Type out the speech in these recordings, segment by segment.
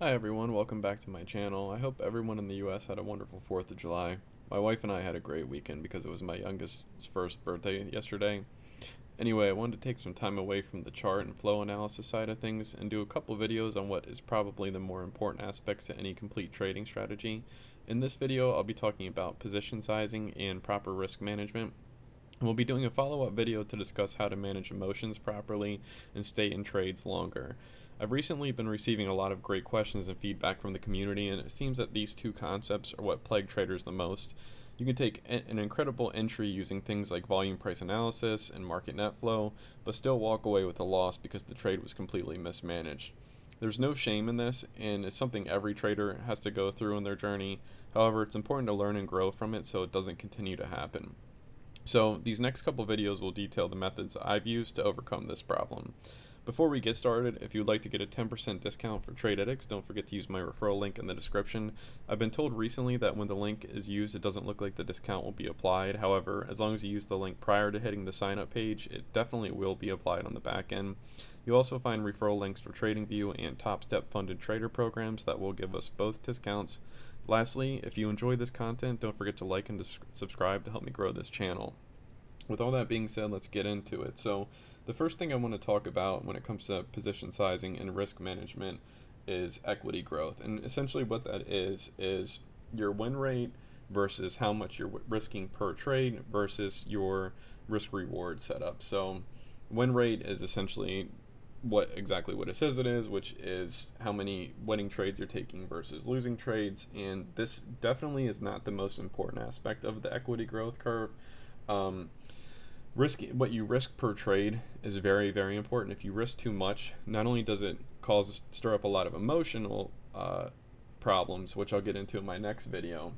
Hi everyone, welcome back to my channel. I hope everyone in the US had a wonderful 4th of July. My wife and I had a great weekend because it was my youngest's first birthday yesterday. Anyway, I wanted to take some time away from the chart and flow analysis side of things and do a couple videos on what is probably the more important aspects to any complete trading strategy. In this video, I'll be talking about position sizing and proper risk management. And we'll be doing a follow-up video to discuss how to manage emotions properly and stay in trades longer. I've recently been receiving a lot of great questions and feedback from the community, and it seems that these two concepts are what plague traders the most. You can take an incredible entry using things like volume price analysis and market net flow, but still walk away with a loss because the trade was completely mismanaged. There's no shame in this, and it's something every trader has to go through in their journey. However, it's important to learn and grow from it so it doesn't continue to happen. So these next couple videos will detail the methods I've used to overcome this problem. Before we get started, if you'd like to get a 10% discount for Trade Addicts, don't forget to use my referral link in the description. I've been told recently that when the link is used, it doesn't look like the discount will be applied. However, as long as you use the link prior to hitting the sign up page, it definitely will be applied on the back end. You'll also find referral links for TradingView and Top Step funded trader programs that will give us both discounts. Lastly, if you enjoy this content, don't forget to like and subscribe to help me grow this channel. With all that being said, let's get into it. So the first thing I want to talk about when it comes to position sizing and risk management is equity growth. And essentially what that is your win rate versus how much you're risking per trade versus your risk reward setup. So win rate is essentially exactly what it says it is, which is how many winning trades you're taking versus losing trades. And this definitely is not the most important aspect of the equity growth curve. What you risk per trade is very, very important. If you risk too much, not only does it stir up a lot of emotional problems, which I'll get into in my next video,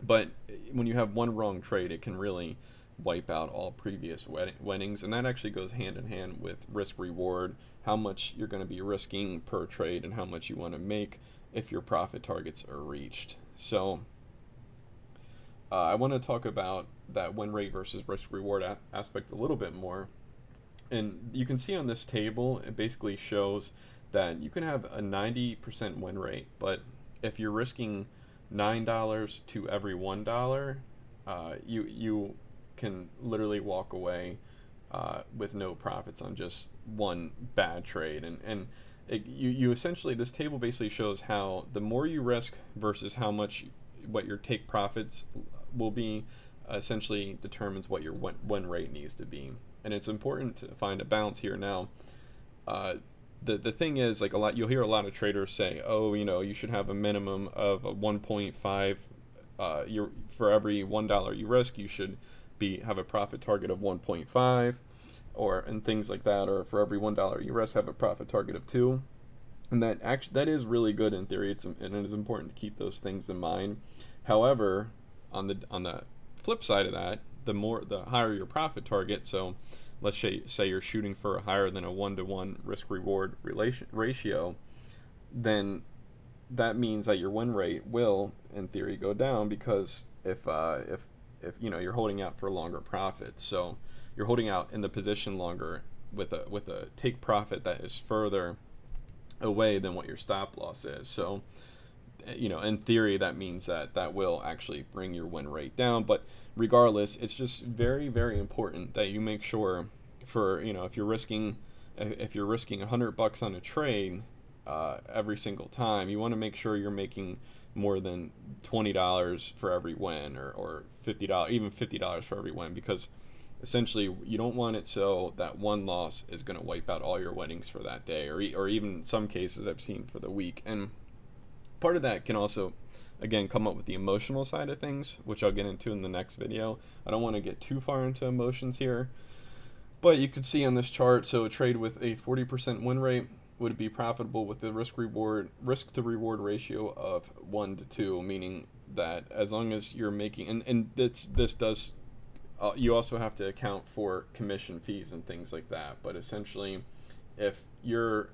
but when you have one wrong trade, it can really wipe out all previous winnings, and that actually goes hand in hand with risk reward, how much you're going to be risking per trade and how much you want to make if your profit targets are reached. So I want to talk about that win rate versus risk reward aspect a little bit more. And you can see on this table, it basically shows that you can have a 90% win rate, but if you're risking $9 to every $1, you can literally walk away with no profits on just one bad trade. And you essentially, this table basically shows how the more you risk versus how much what your take profits will be essentially determines what your win rate needs to be. And it's important to find a balance here. Now the thing is, like, you'll hear a lot of traders say, oh, you should have a minimum of a 1.5 for every $1 you risk, you should have a profit target of 1.5, and things like that, or for every $1 you risk, have a profit target of 2. And that is really good in theory. And it is important to keep those things in mind. However, on the flip side of that, the higher your profit target. So let's say you're shooting for higher than a 1-to-1 risk reward ratio, then that means that your win rate will, in theory, go down, because if you're holding out for longer profits, so you're holding out in the position longer with a take profit that is further away than what your stop loss is. So in theory, that means that will actually bring your win rate down. But regardless, it's just very, very important that you make sure, for if you're risking $100 on a trade every single time, you want to make sure you're making more than $20 for every win, or $50, even $50 for every win, because essentially you don't want it so that one loss is going to wipe out all your winnings for that day, or even some cases I've seen for the week. And part of that can also, again, come up with the emotional side of things, which I'll get into in the next video. I don't want to get too far into emotions here, but you can see on this chart, so a trade with a 40% win rate would be profitable with a risk to reward ratio of 1-to-2, meaning that as long as you're making, and this does, you also have to account for commission fees and things like that. But essentially, if your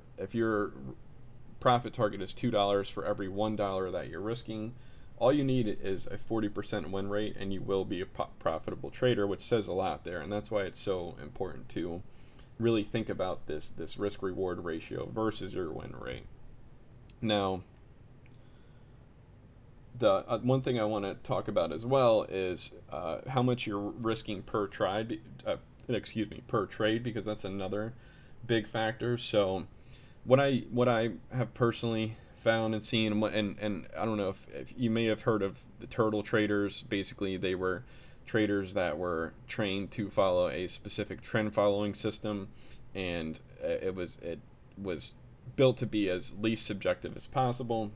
profit target is $2 for every $1 that you're risking, all you need is a 40% win rate, and you will be a profitable trader, which says a lot there. And that's why it's so important to really think about this risk reward ratio versus your win rate. Now, The one thing I want to talk about as well is how much you're risking per trade. Per trade, because that's another big factor. So what I have personally found and seen, and I don't know if you may have heard of the turtle traders. Basically, they were traders that were trained to follow a specific trend following system, and it was built to be as least subjective as possible.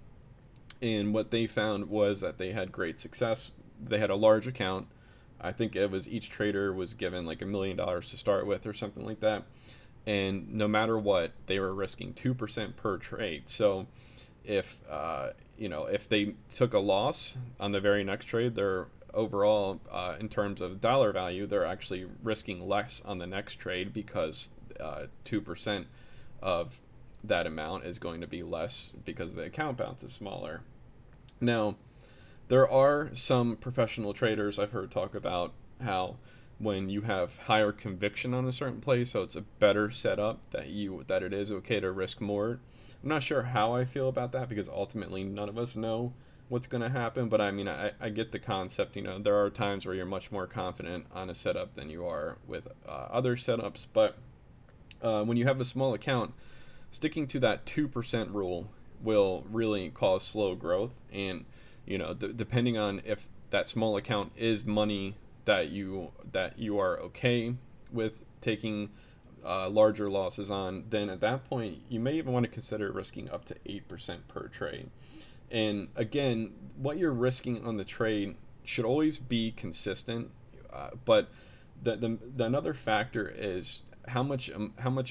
And what they found was that they had great success. They had a large account. I think it was each trader was given like $1 million to start with or something like that. And no matter what, they were risking 2% per trade. So if if they took a loss on the very next trade, they're overall in terms of dollar value, they're actually risking less on the next trade, because 2% of that amount is going to be less because the account balance is smaller. Now, there are some professional traders I've heard talk about how when you have higher conviction on a certain play, so it's a better setup, that it is okay to risk more. I'm not sure how I feel about that, because ultimately none of us know what's going to happen. But I mean, I get the concept. There are times where you're much more confident on a setup than you are with other setups. But when you have a small account, sticking to that 2% rule will really cause slow growth. And depending on if that small account is money that you are okay with taking larger losses on, then at that point you may even want to consider risking up to 8% per trade. And again, what you're risking on the trade should always be consistent, but the another factor is how much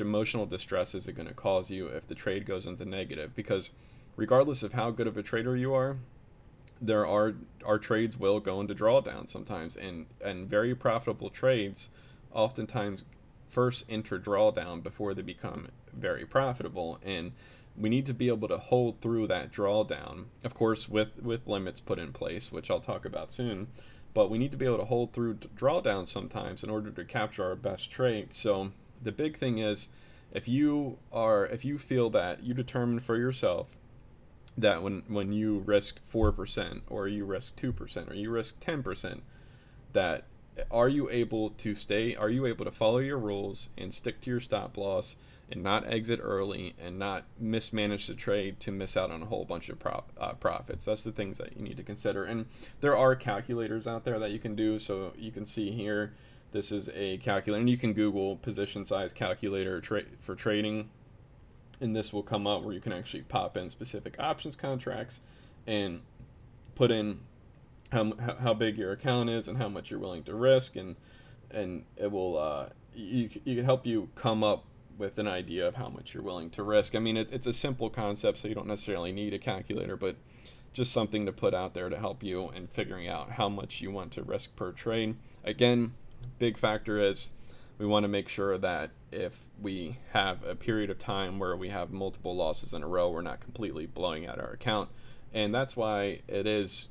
emotional distress is it going to cause you if the trade goes into negative. Because regardless of how good of a trader you are, there are our trades will go into drawdown sometimes, and very profitable trades oftentimes first enter drawdown before they become very profitable. And we need to be able to hold through that drawdown, of course with limits put in place, which I'll talk about soon. But we need to be able to hold through drawdown sometimes in order to capture our best trade. So the big thing is, if you feel that you determine for yourself that when you risk 4%, or you risk 2%, or you risk 10%, that are you able to follow your rules and stick to your stop loss and not exit early and not mismanage the trade to miss out on a whole bunch of profits. That's the things that you need to consider. And there are calculators out there that you can do. So you can see here, this is a calculator, and you can Google position size calculator for trading, and this will come up where you can actually pop in specific options contracts and put in how big your account is and how much you're willing to risk, and it will you can help you come up with an idea of how much you're willing to risk. I mean, it's a simple concept, so you don't necessarily need a calculator, but just something to put out there to help you in figuring out how much you want to risk per trade. Again, big factor is we want to make sure that if we have a period of time where we have multiple losses in a row, we're not completely blowing out our account. And that's why it is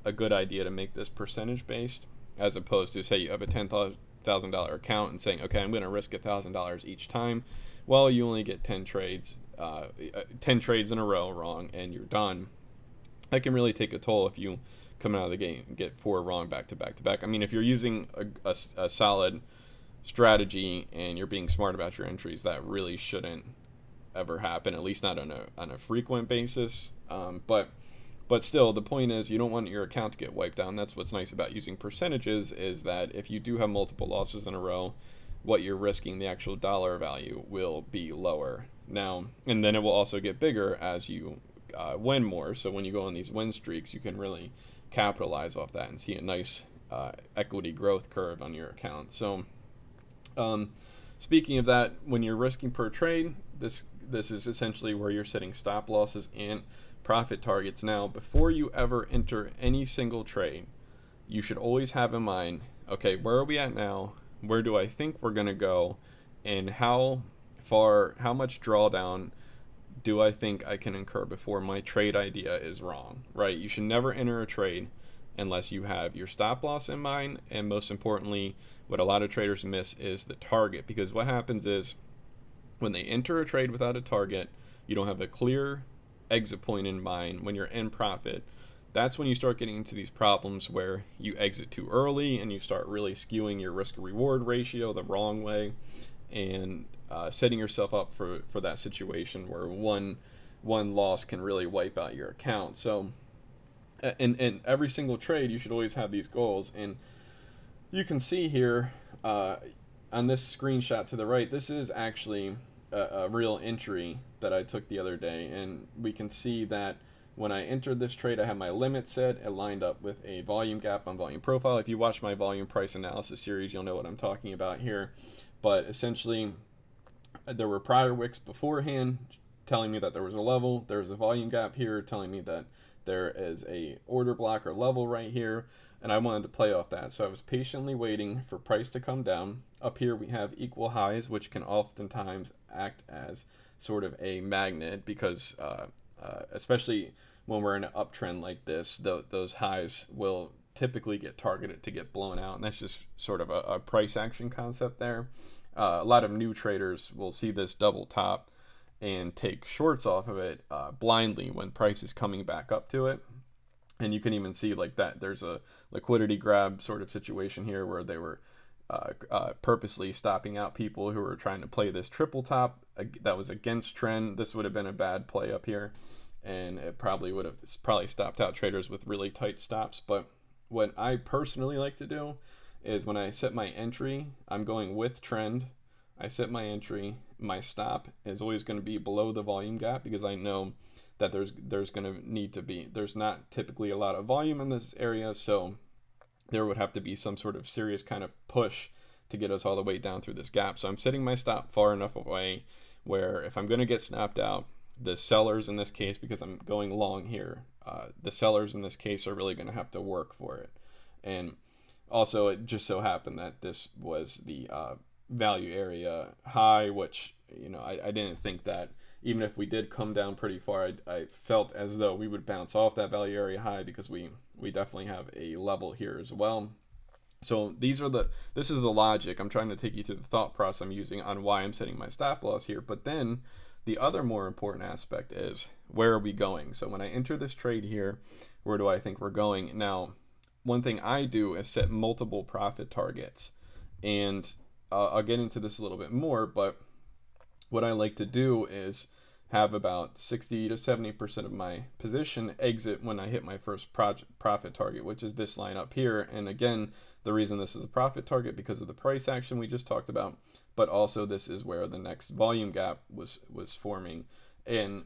a good idea to make this percentage based, as opposed to, say, you have a $10,000 account and saying, okay, I'm going to risk $1,000 each time. Well, you only get 10 trades in a row wrong, and you're done. That can really take a toll if you come out of the game and get 4 wrong back to back to back. I mean, if you're using a solid strategy and you're being smart about your entries, that really shouldn't ever happen, at least not on a frequent basis. But still, the point is, you don't want your account to get wiped out. And that's what's nice about using percentages, is that if you do have multiple losses in a row, what you're risking, the actual dollar value, will be lower. Now, and then it will also get bigger as you win more. So when you go on these win streaks, you can really capitalize off that and see a nice equity growth curve on your account. So speaking of that, when you're risking per trade, this is essentially where you're setting stop losses and profit targets. Now, before you ever enter any single trade, you should always have in mind, okay, where are we at now? Where do I think we're going to go? And how much drawdown do I think I can incur before my trade idea is wrong, right? You should never enter a trade unless you have your stop loss in mind. And most importantly, what a lot of traders miss is the target, because what happens is when they enter a trade without a target, you don't have a clear exit point in mind when you're in profit that's when you start getting into these problems where you exit too early and you start really skewing your risk reward ratio the wrong way, and setting yourself up for that situation where one loss can really wipe out your account. So in every single trade, you should always have these goals. And you can see here on this screenshot to the right, this is actually a real entry that I took the other day, and we can see that when I entered this trade, I had my limit set. It lined up with a volume gap on volume profile. If you watch my volume price analysis series, you'll know what I'm talking about here. But essentially, there were prior wicks beforehand telling me that there was a level. There was a volume gap here telling me that there is a order block or level right here, and I wanted to play off that. So I was patiently waiting for price to come down. Up here we have equal highs, which can oftentimes act as sort of a magnet, because especially when we're in an uptrend like this, those highs will typically get targeted to get blown out, and that's just sort of a price action concept there. A lot of new traders will see this double top and take shorts off of it blindly when price is coming back up to it. And you can even see like that there's a liquidity grab sort of situation here where they were purposely stopping out people who were trying to play this triple top that was against trend. This would have been a bad play up here, and it probably would have stopped out traders with really tight stops. But what I personally like to do is when I set my entry, I'm going with trend. I set my entry, my stop is always going to be below the volume gap, because I know that there's going to need to be, there's not typically a lot of volume in this area, so there would have to be some sort of serious kind of push to get us all the way down through this gap. So I'm setting my stop far enough away where if I'm going to get snapped out, the sellers in this case, because I'm going long here, the sellers in this case are really going to have to work for it. And also, it just so happened that this was the value area high, which, you know, I didn't think that even if we did come down pretty far, I felt as though we would bounce off that value area high, because we definitely have a level here as well. So this is the logic. I'm trying to take you through the thought process I'm using on why I'm setting my stop loss here. But then the other more important aspect is, where are we going? So when I enter this trade here, where do I think we're going? Now, one thing I do is set multiple profit targets, and I'll get into this a little bit more, but what I like to do is have about 60 to 70% of my position exit when I hit my first profit target, which is this line up here. And again, the reason this is a profit target because of the price action we just talked about, but also this is where the next volume gap was forming. And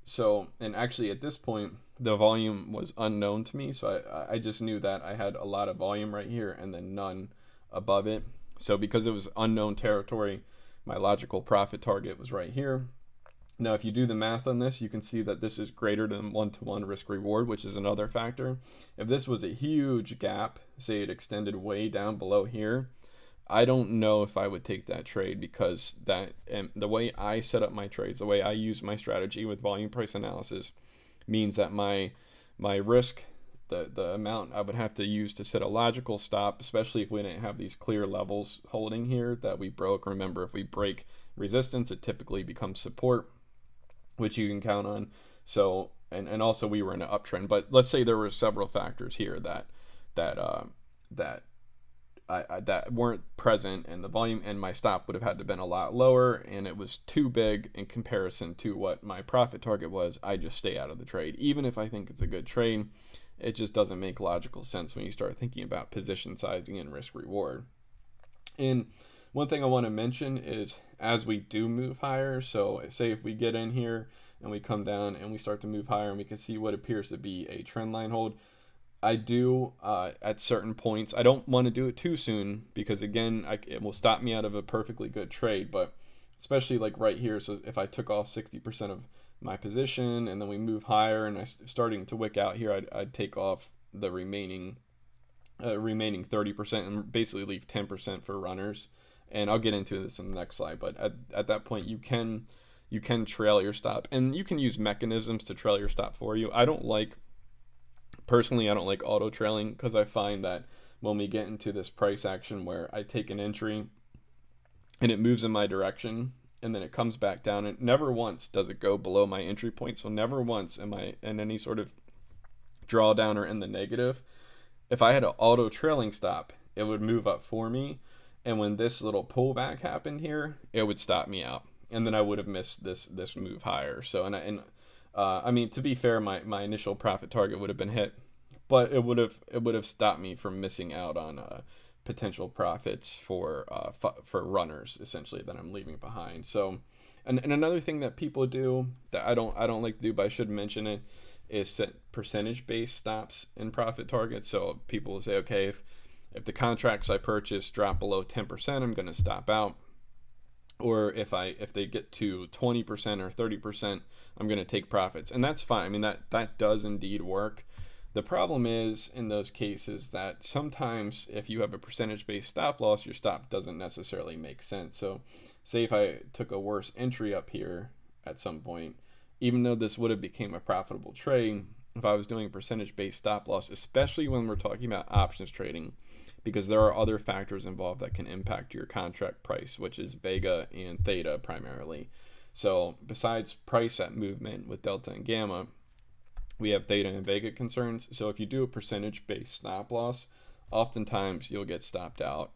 so, and actually at this point, the volume was unknown to me. So I just knew that I had a lot of volume right here and then none above it. So because it was unknown territory, my logical profit target was right here. Now, if you do the math on this, you can see that this is greater than 1-to-1 risk reward, which is another factor. If this was a huge gap, say it extended way down below here, I don't know if I would take that trade, because that, and the way I set up my trades, the way I use my strategy with volume price analysis, means that my risk, the amount I would have to use to set a logical stop, especially if we didn't have these clear levels holding here that we broke. Remember, if we break resistance, it typically becomes support, which you can count on. So, and also we were in an uptrend, but let's say there were several factors here that weren't present, and the volume and my stop would have had to been a lot lower, and it was too big in comparison to what my profit target was. I just stay out of the trade, even if I think it's a good trade. It just doesn't make logical sense when you start thinking about position sizing and risk reward. And one thing I want to mention is, as we do move higher, so say if we get in here and we come down and we start to move higher and we can see what appears to be a trend line hold, I do at certain points, I don't want to do it too soon, because again, it will stop me out of a perfectly good trade. But especially like right here, so if I took off 60% of my position and then we move higher and I starting to wick out here, I'd take off the remaining 30% and basically leave 10% for runners. And I'll get into this in the next slide, but at that point you can trail your stop, and you can use mechanisms to trail your stop for you. Personally, I don't like auto trailing, because I find that when we get into this price action where I take an entry and it moves in my direction and then it comes back down, and never once does it go below my entry point. So never once am I in any sort of drawdown or in the negative, if I had an auto trailing stop, it would move up for me. And when this little pullback happened here, it would stop me out. And then I would have missed this move higher. So, I mean, to be fair, my initial profit target would have been hit, but it would have stopped me from missing out on potential profits for runners, essentially, that I'm leaving behind. So, and another thing that people do that I don't like to do, but I should mention it, is set percentage-based stops and profit targets. So people will say, okay, if the contracts I purchase drop below 10%, I'm going to stop out. Or if they get to 20% or 30%, I'm going to take profits. And that's fine. I mean, that does indeed work. The problem is in those cases that sometimes if you have a percentage-based stop loss, your stop doesn't necessarily make sense. So say if I took a worse entry up here at some point, even though this would have became a profitable trade, if I was doing percentage-based stop loss, especially when we're talking about options trading, because there are other factors involved that can impact your contract price, which is vega and theta primarily. So besides price at movement with delta and gamma, we have theta and vega concerns. So if you do a percentage-based stop loss, oftentimes you'll get stopped out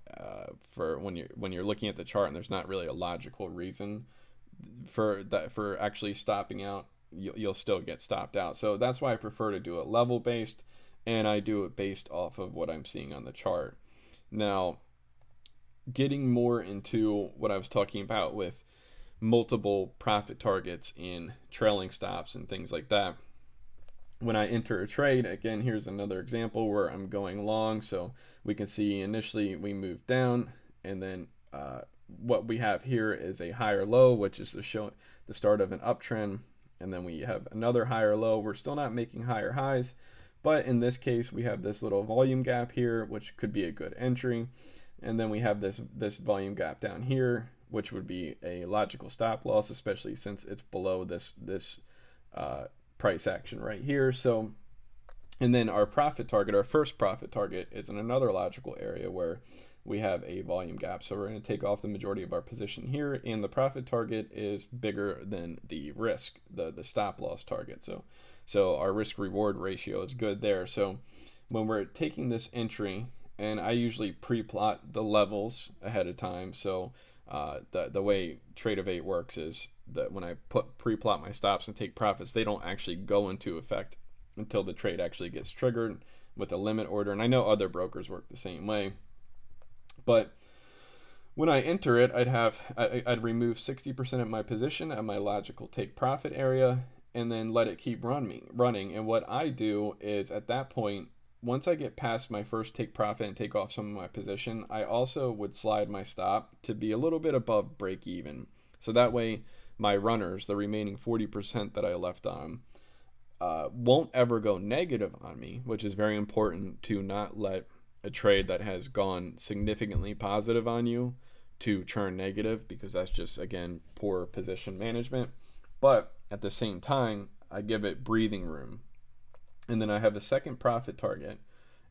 for when you're looking at the chart and there's not really a logical reason for actually stopping out. You'll still get stopped out. So that's why I prefer to do it level based, and I do it based off of what I'm seeing on the chart. Now, getting more into what I was talking about with multiple profit targets in trailing stops and things like that. When I enter a trade, again, here's another example where I'm going long. So we can see initially we move down, and then what we have here is a higher low, which is the start of an uptrend. And then we have another higher low. We're still not making higher highs, but in this case, we have this little volume gap here, which could be a good entry. And then we have this volume gap down here, which would be a logical stop loss, especially since it's below this price action right here. So, and then our profit target, our first profit target, is in another logical area where we have a volume gap. So we're going to take off the majority of our position here, and the profit target is bigger than the risk, the stop loss target. So our risk reward ratio is good there. So when we're taking this entry, and I usually pre-plot the levels ahead of time. So the way Trade of 8 works is that when I pre-plot my stops and take profits, they don't actually go into effect until the trade actually gets triggered with a limit order. And I know other brokers work the same way. But when I enter it, I'd remove 60% of my position at my logical take profit area, and then let it keep running. And what I do is at that point, once I get past my first take profit and take off some of my position, I also would slide my stop to be a little bit above break even. So that way my runners, the remaining 40% that I left on, won't ever go negative on me, which is very important to not let a trade that has gone significantly positive on you to turn negative, because that's just, again, poor position management. But at the same time, I give it breathing room. And then I have a second profit target.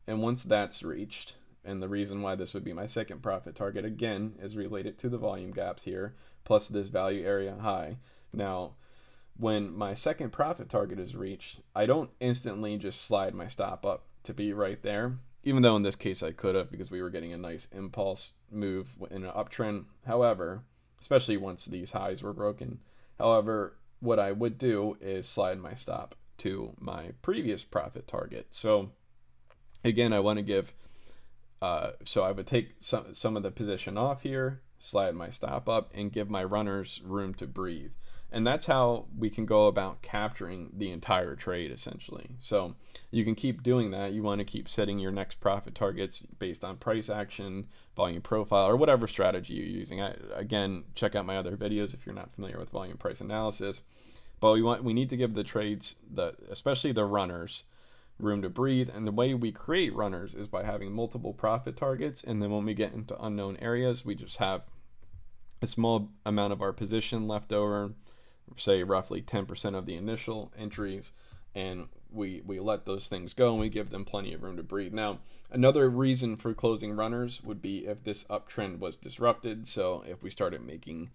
And once that's reached, and the reason why this would be my second profit target, again, is related to the volume gaps here, plus this value area high. Now, when my second profit target is reached, I don't instantly just slide my stop up to be right there, even though in this case I could have, because we were getting a nice impulse move in an uptrend. However, especially once these highs were broken. However, what I would do is slide my stop to my previous profit target. So again, I want to give, so I would take some of the position off here, slide my stop up, and give my runners room to breathe. And that's how we can go about capturing the entire trade, essentially. So you can keep doing that. You want to keep setting your next profit targets based on price action, volume profile, or whatever strategy you're using. Again, check out my other videos if you're not familiar with volume price analysis. But we need to give the trades, especially the runners, room to breathe. And the way we create runners is by having multiple profit targets. And then when we get into unknown areas, we just have a small amount of our position left over, say roughly 10% of the initial entries, and we let those things go and we give them plenty of room to breathe. Now, another reason for closing runners would be if this uptrend was disrupted. So if we started making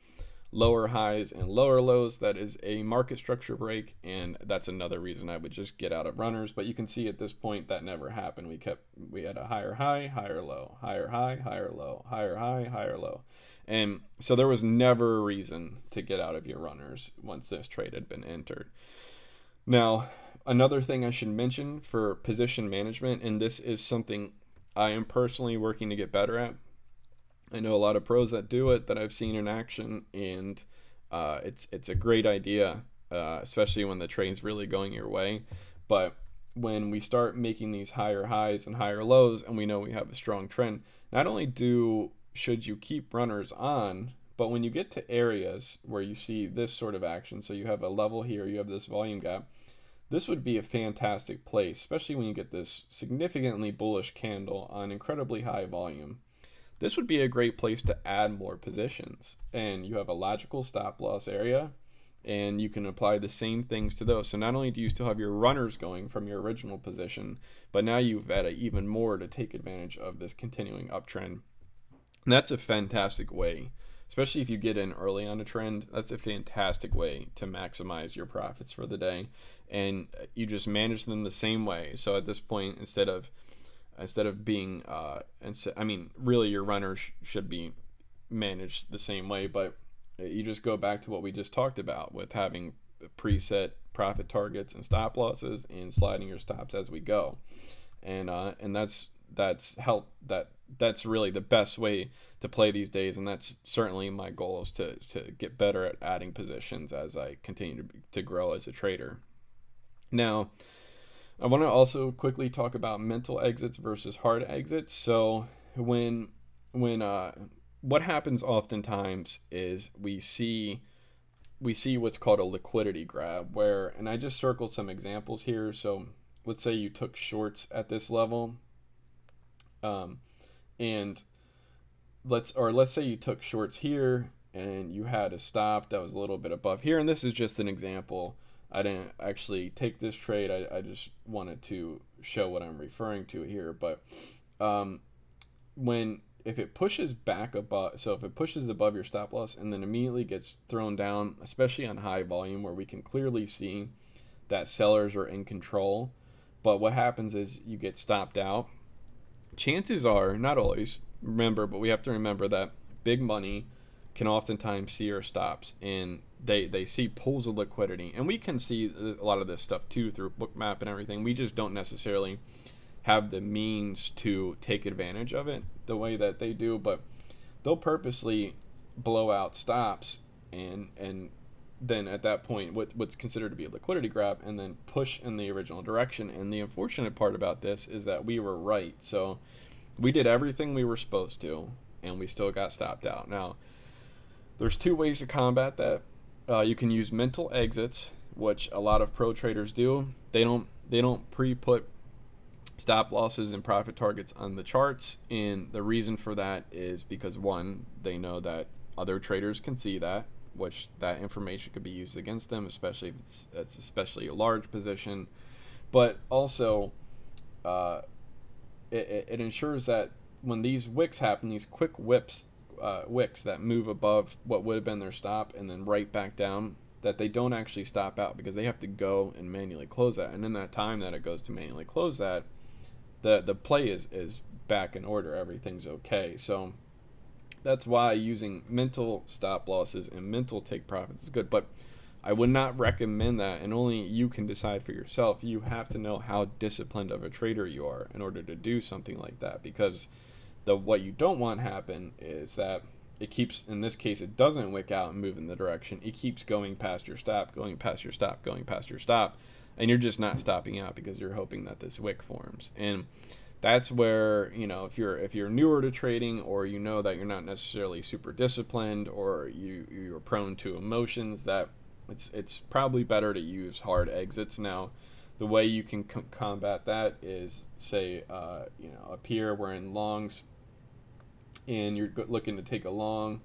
lower highs and lower lows, that is a market structure break, and that's another reason I would just get out of runners. But you can see at this point that never happened. We had a higher high, higher low, higher high, higher low, higher high, higher low. And so there was never a reason to get out of your runners once this trade had been entered. Now, another thing I should mention for position management, and this is something I am personally working to get better at. I know a lot of pros that do it that I've seen in action, and it's a great idea, especially when the trade's really going your way. But when we start making these higher highs and higher lows, and we know we have a strong trend, not only should you keep runners on, but when you get to areas where you see this sort of action, so you have a level here, you have this volume gap, this would be a fantastic place, especially when you get this significantly bullish candle on incredibly high volume. This would be a great place to add more positions, and you have a logical stop loss area, and you can apply the same things to those. So not only do you still have your runners going from your original position, but now you've added even more to take advantage of this continuing uptrend. And that's a fantastic way, especially if you get in early on a trend. That's a fantastic way to maximize your profits for the day, and you just manage them the same way. So at this point, instead of being really your runners should be managed the same way, but you just go back to what we just talked about with having preset profit targets and stop losses and sliding your stops as we go, and that's really the best way to play these days, and that's certainly my goal, is to get better at adding positions as I continue to grow as a trader. Now, I want to also quickly talk about mental exits versus hard exits. So what happens oftentimes is we see what's called a liquidity grab, and I just circled some examples here. So let's say you took shorts at this level, and let's say you took shorts here and you had a stop that was a little bit above here, and this is just an example. I didn't actually take this trade. I just wanted to show what I'm referring to here. But if it pushes back above, so if it pushes above your stop loss and then immediately gets thrown down, especially on high volume where we can clearly see that sellers are in control, but what happens is you get stopped out. Chances are, not always, but we have to remember that big money can oftentimes see our stops, and they see pools of liquidity, and we can see a lot of this stuff too through Bookmap and everything. We just don't necessarily have the means to take advantage of it the way that they do, but they'll purposely blow out stops and then at that point what's considered to be a liquidity grab, and then push in the original direction. And the unfortunate part about this is that we were right. So we did everything we were supposed to, and we still got stopped out. Now, there's two ways to combat that. You can use mental exits, which a lot of pro traders do. They don't pre-put stop losses and profit targets on the charts, and the reason for that is because, one, they know that other traders can see that, which that information could be used against them, especially if it's especially a large position. But also, it ensures that when these wicks happen, these quick wicks that move above what would have been their stop and then right back down, that they don't actually stop out, because they have to go and manually close that. And in that time that it goes to manually close that, the play is back in order. Everything's okay. So that's why using mental stop losses and mental take profits is good. But I would not recommend that, and only you can decide for yourself. You have to know how disciplined of a trader you are in order to do something like that, because what you don't want to happen is that it keeps, in this case, it doesn't wick out and move in the direction. It keeps going past your stop, going past your stop, going past your stop, and you're just not stopping out because you're hoping that this wick forms. And that's where, if you're newer to trading, or you know that you're not necessarily super disciplined, or you're prone to emotions, that it's probably better to use hard exits. Now, the way you can combat that is, say, up here we're in longs, and you're looking to take a long,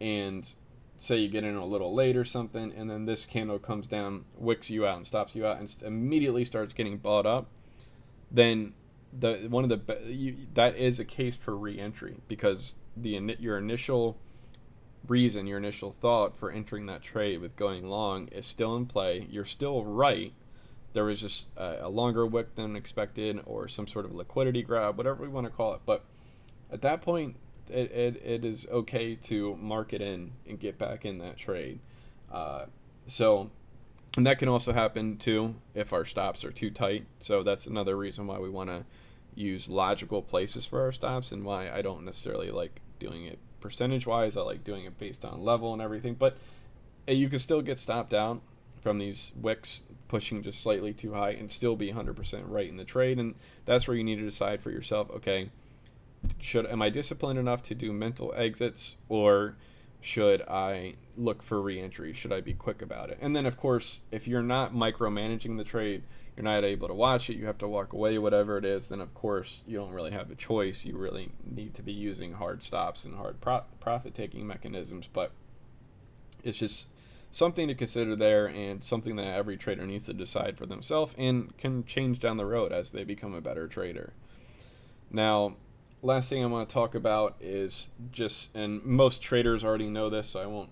and say you get in a little late or something, and then this candle comes down, wicks you out and stops you out, and immediately starts getting bought up, then that is a case for re-entry, because your initial reason, your initial thought for entering that trade with going long is still in play. You're still right. There was just a longer wick than expected, or some sort of liquidity grab, whatever we want to call it. But at that point, it is okay to mark it in and get back in that trade. And that can also happen too if our stops are too tight. So that's another reason why we want to use logical places for our stops, and why I don't necessarily like doing it percentage wise. I like doing it based on level and everything. But you can still get stopped out from these wicks pushing just slightly too high and still be 100% right in the trade. And that's where you need to decide for yourself, okay, am I disciplined enough to do mental exits, or should I look for re-entry? Should I be quick about it? And then, of course, if you're not micromanaging the trade, you're not able to watch it, you have to walk away, whatever it is, then of course you don't really have a choice. You really need to be using hard stops and hard profit-taking mechanisms. But it's just something to consider there, and something that every trader needs to decide for themselves and can change down the road as they become a better trader. Now, last thing I want to talk about is just, and most traders already know this, so I won't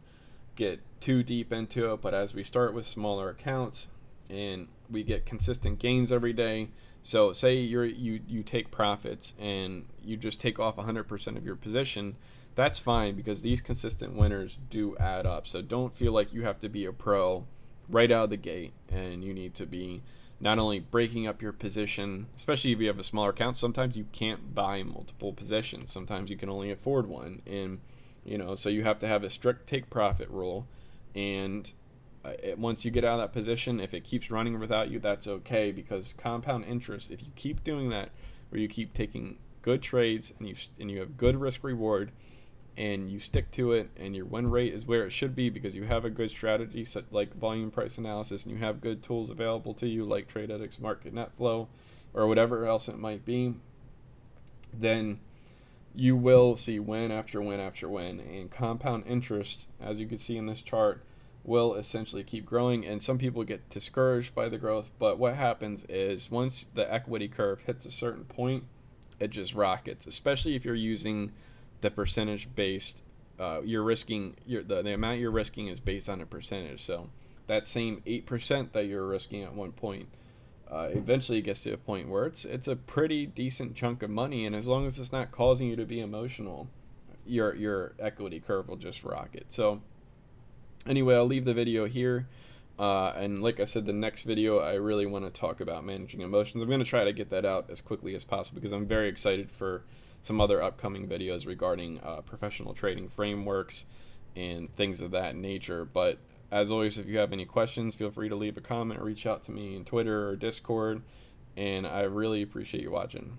get too deep into it, but as we start with smaller accounts and we get consistent gains every day, so say you take profits and you just take off 100% of your position, that's fine, because these consistent winners do add up. So don't feel like you have to be a pro right out of the gate, and you need to be not only breaking up your position, especially if you have a smaller account. Sometimes you can't buy multiple positions. Sometimes you can only afford one, and so you have to have a strict take profit rule. And once you get out of that position, if it keeps running without you, that's okay, because compound interest, if you keep doing that, where you keep taking good trades and you have good risk reward, and you stick to it, and your win rate is where it should be because you have a good strategy set like volume price analysis, and you have good tools available to you like TradeEdX, Market Net Flow, or whatever else it might be, then you will see win after win after win. And compound interest, as you can see in this chart, will essentially keep growing. And some people get discouraged by the growth, but what happens is once the equity curve hits a certain point, it just rockets, especially if you're using the percentage based, you're risking the amount you're risking is based on a percentage. So that same 8% that you're risking at one point eventually gets to a point where it's a pretty decent chunk of money, and as long as it's not causing you to be emotional, your equity curve will just rocket. So anyway, I'll leave the video here, and like I said, the next video I really want to talk about managing emotions. I'm going to try to get that out as quickly as possible, because I'm very excited for some other upcoming videos regarding professional trading frameworks and things of that nature. But as always, if you have any questions, feel free to leave a comment or reach out to me on Twitter or Discord, and I really appreciate you watching.